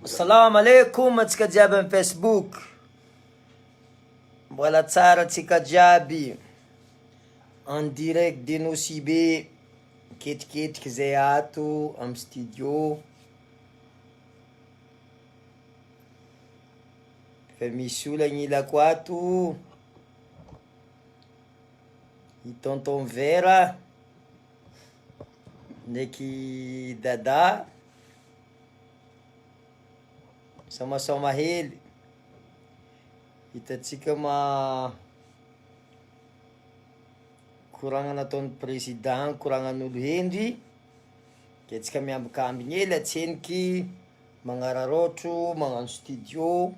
Assalamu alaikum atsika jiaby amin'ny Facebook. Mbola tsara atsika jiaby. En direct de Nosy-Be. Ketriketriky zay ato amin'ny studio. Fa misy olo agnilako ato. I tonton Vera. Ndraiky dada. Samasama hely. Hitatsika koragna nataon'ny président, koragnan'olo hendry. Ketsika miambokambigny hely atseniky magnararotro, magnano studio.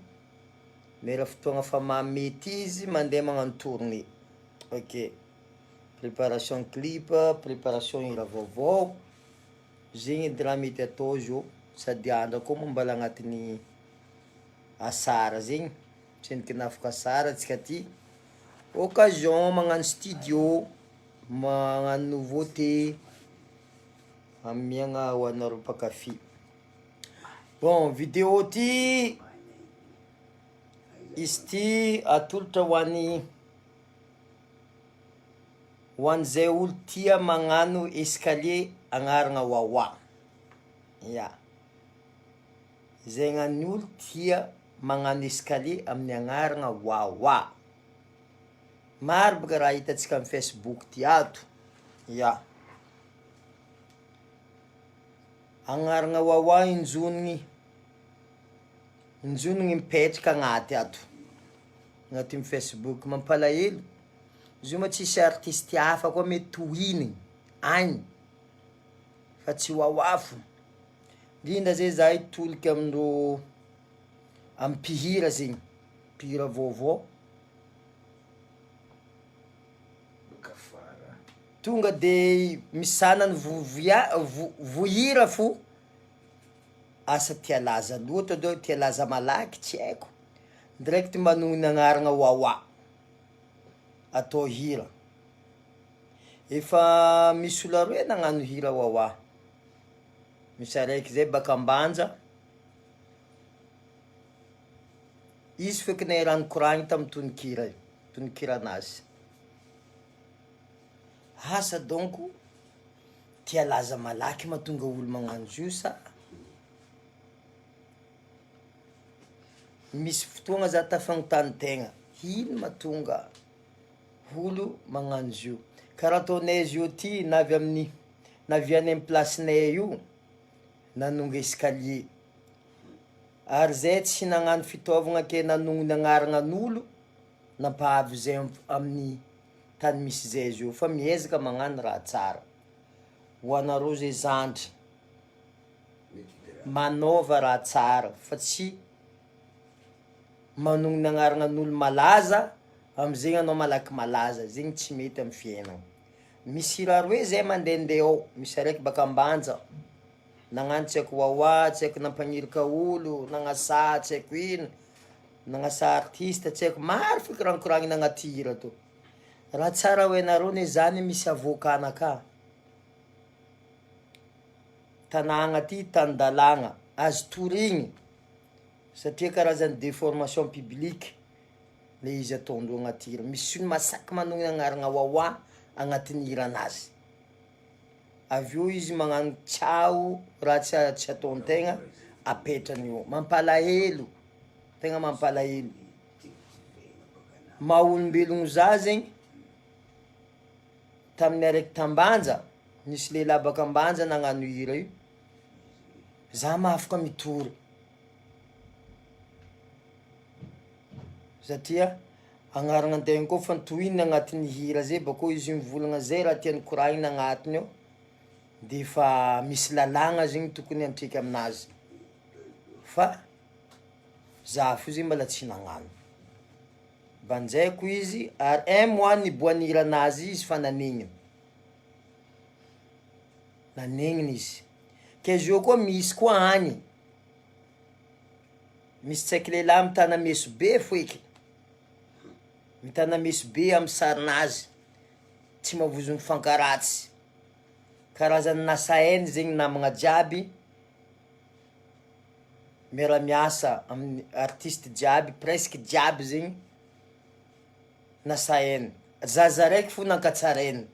Mera fotoagna fa mamety izy mandeha magnano tournée. Ok. Préparation clip, préparation hira vaovao. Zegny edy raha mety atao zio. Sady andro koa mbala agnatin'ny asara zegny. Tseniky nafaka asara atsika ty. Occasion magnano studio, magnano nouveauté. Amiagna ho anareo mpakafy. Bon, vidéo ty izy ty atolotra ho an'izay olo tia magnano escalier agnarana wawa. Ya. Zay gnan'ny olo tia magnano escalier amin'ny agnarana wawa. Maro baka raha hitatsika amin'ny Facebook ty ato. Ya. Agnarana wawa injoniny mipetraka agnaty ato. Agnatin'ny Facebook mampalahelo. Izy io ma tsisy artisty hafa koa mety tohininy agny. Fa tsy wawa fo. Indrindra zay zaho hitolika amindreo ampihira zegny. Mpihira vaovao. Tonga de misanany vohira fo. Asa tia laza loatra dô tia laza malaky tsy haiko. Direct manognona agnarana wawa. Atao hira. Efa misy olo aroe nagnano hira wawa. Misy araiky zay baka Ambanja. Izy feky nairahany koragny tamin'ny tononkira io. Tononkiranazy. Asa donko tia laza malaky mahatonga olo magnano zio sa? Misy fotoagna za tafanontany tegna. Ino mahatonga olo magnano zio? Karaha ataonay zio ty navy any amin'ny placenay io nanonga escalier. Ary zay tsy nagnano fitaovagna ke nanongona agnaranan'olo nampahavy zay amin'ny tany misy zay zio. Fa miezaka magnano raha tsara. Ho anareo zay zandry. Manaova raha tsara. Fa tsy manongona agnaranan'olo malaza. Amizay anao malaky malaza. Zegny tsy mety amin'ny fiainana. Misy hira aroe zay mandehandeha ao. Misy araiky baka Ambanja. Nagnano tsy haiko wawa, tsy haiko nampagnirika olo, nagnasa tsy haiko ino, nagnasa artiste tsy haiko. Maro feky raha koragnina agnaty hira tô. Raha tsara ho anareo ne zany misy avocat anaka. Tanàgna ty tany-dalàgna. Azo torigny. Satria karazany déformation publique. Le izy ataondreo agnaty hira. Misy olo masaky manongna agnarana wawa agnatin'ny hiranazy. Aveo izy magnano tchao raha tsy ataon-tegna apetrany eo. Mampalahelo. Tegna mampalahelo. Maha olombelogno za zegny. Tamin'ny araiky tambanja. Nisy lehilahy baka Ambanja nagnano hira io. Za mahafaka mitory. Satria agnarana antegna koa fa tohinina agnatin'ny hira zay. Bakô izy mivolagna zay raha tiany koragnina agnatiny ao. De fa misy lalàgna zegny tokony antreka aminazy. Fa za fo zegny mbola tsy nagnano. Banjaiko izy ary 1 mois niboahany hiranazy izy fa nanegniny. Nanegniny izy. Ke zio koa misy koa agny. Misy tsaiky lehilahy mitana meso be foiky. Mitana meso be amin'ny sarinazy. Tsy mavozo mifankaratsy. Karazany nasahainy zegny namagna jiaby miaramiasa amin'ny artiste jiaby presque jiaby zegny nasahainy, zaza raiky fo nankatsarainy.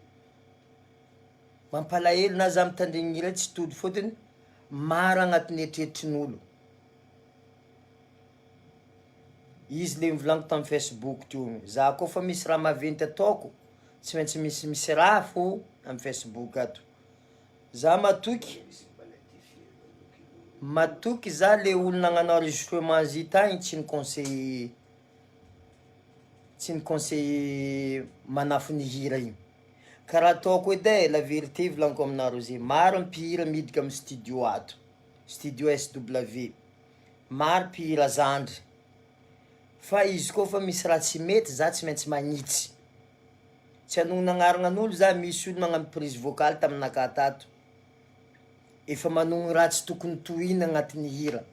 Mampalahelo na za mitandregny hira tsy tody fôtony maro agnatin'ny eritreritrin'olo. Izy le mivolaniko tamin'ny Facebook teo, za koa fa misy raha maventy ataoko tsy maintsy misy raha fo amin'ny Facebook ato. Za matoky za le olo nagnano enregistrement azy tagny tsy ny conseiller manafo ny hira igny. Karaha ataoko edy la vérité volaniko aminareo zay, maro mpihira miditra amin'ny studio ato, studio SW, maro mpihira zandry, fa izy koa fa misy raha tsy mety za tsy maintsy magnitsy. Tsy anognona agnaranan'olo za, misy olo magnano prise vocale taminakahy tato, efa manogno raha tsy tokony tohina agnatin'ny hira,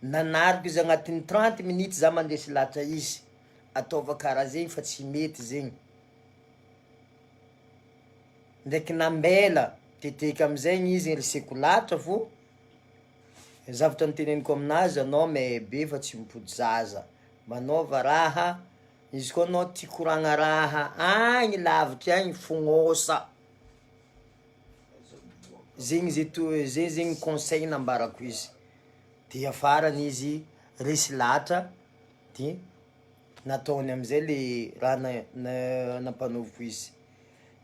nanariko izy agnatin'ny 30 minutes za mandesy lahatra izy, ataova karaha zegny fa tsy mety zegny. Ndraiky nambela teteka amizegny izy reseko lahatra fo, zavatra niteneniko aminazy, anao may be fa tsy mipody zaza, manaova raha, izy koa anao tia koragna raha agny lavitra agny fognosa. Zegny zegny conseil nambarako izy, de afarany izy resy lahatra de nataony amizay le raha nampanaoviko izy.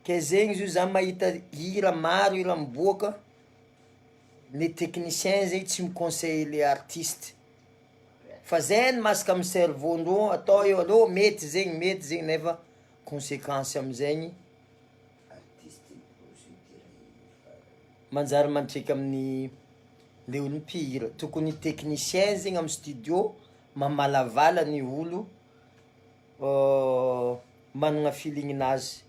Ke zegny izy io za mahita hira maro hira miboaka, le technicien zegny tsy miconseille le artiste, fa zay no masaka amin'ny cerveau-ndreo, atao io alô mety zegny nefa conséquence amizegny manjary mantreka amin'ny le olo mpihira. Tokony technicien zegny amin'ny studio mamalavala ny olo managna feeling-nazy,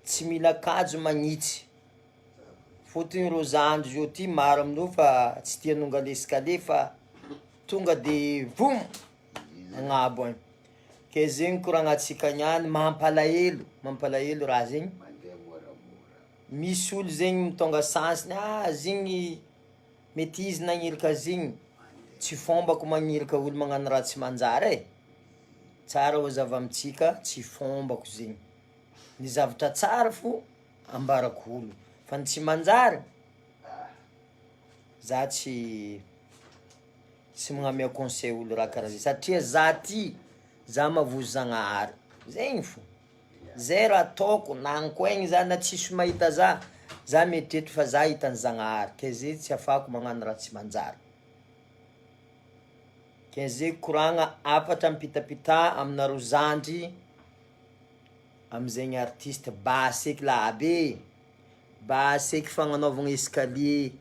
tsy mila kajo magnitsy, fôtony rô zandry zao ty maro amin'olo fa tsy tia hanonga l'escalier fa tonga de voum agnabo agny. Ke zegny koragnatsika niany mampalahelo raha zegny. Misy olo zegny mitonga sansiny, zegny mety izy nagniraka zigny, tsy fômbako magniraka olo magnano raha tsy manjary tsara hozy avy amitsika, tsy fômbako zegny, ny zavatra tsara fo ambarako olo, fa ny tsy manjary za tsy magname conseil olo raha karaha zegny, satria za ty za mavozo-Zagnahary zegny fo, zay raha ataoko na ankoaigny za na tsisy mahita za mieritreritry fa za hitan'ny Zagnahary, ke zay tsy afahako magnano raha tsy manjary. Ke zay koragna afatra mipitapita aminareo zandry amizegny artiste, baseky lahabe, baseky fagnanaovagna escalier,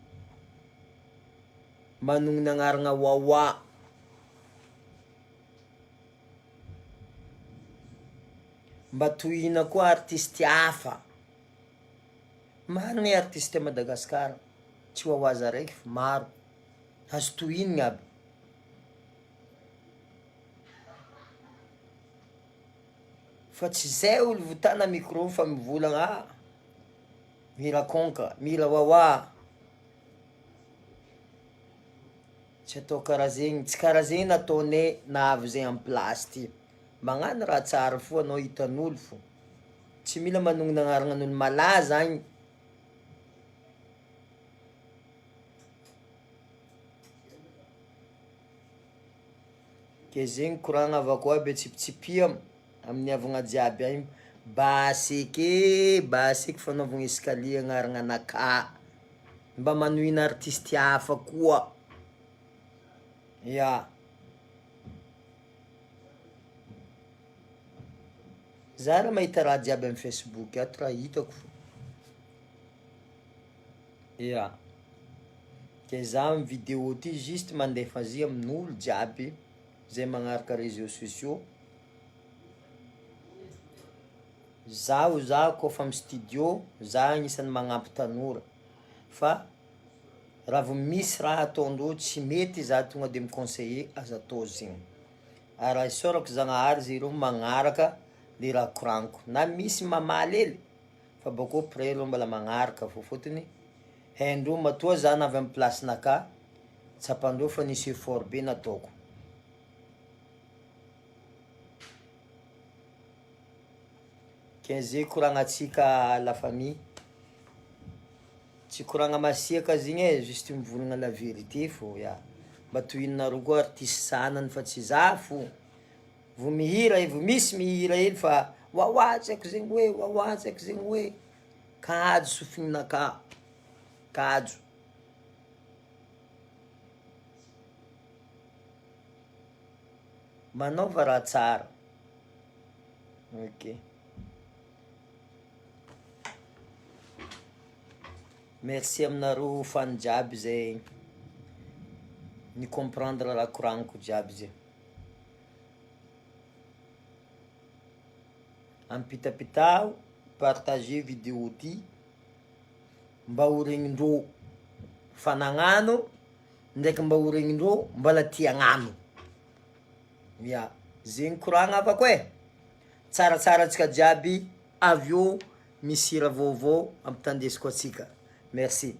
manogno ny agnarana Wawa, mba tohina koa artiste hafa. Maro ny artiste à Madagasikara, tsy Wawa za raiky fa maro, azo tohigny aby. Fa tsy zay olo votana micro fa mivolagna mira konka, mira Wawa, tsy atao karaha zegny, tsy karaha zegny nataonay nahavy zay amy place ty. Magnano raha tsara fo anao hitan'olo fo, tsy mila manogno ny agnaran'olo malaza agny. Ke zegny koragna avako aby atsipitsipia amin'ny havagna jiaby agny, baseky fanaovagna escalier agnarana anakahy, mba manohina artiste hafa koa, ya. Za raha mahita raha jiaby amin'ny Facebook ato raha hitako fo, ya. Ke za amy video ty juste mandefa azy amin'olo jiaby zay magnaraka réseaux sociaux. Za koafa amy studio, za agnisan'ny magnampy tanora, fa raha vao misy raha ataondreo tsy mety, za tonga de miconseiller aza atao zegny, raha isaorako Zagnahary zereo magnaraka le raha koragniko, na misy mamaly hely fa bakô après reo mbola magnaraka fô, fôtony haindreo matoa za navy amy place-nakahy tsapandreo fa nisy effort be nataoko. Zay koragnatsika la famille, tsy koragna masiaka zigny e, juste mivolagna la vérité fô ya, mba tohinareo koa artiste sanany fa tsy za fo, vo mihira vo misy mihira ely fa wawa tsy haiko zegny hoe, wawa tsy haiko zegny hoe, kajo sofininaka, kajo. Manaova raha tsara, ok. Merci aminareo fan jiaby zay ni comprendre raha koragniko jiaby zay. Ampitapitao, partager vidéo ty mba ho regnindreo fa nagnano, ndraiky mba ho regnindreo mbala tia hagnano. Ya, zegny koragna avako e. Tsaratsara antsika jiaby, avy eo misy raha vaovao ampitandesiko atsika. Merci.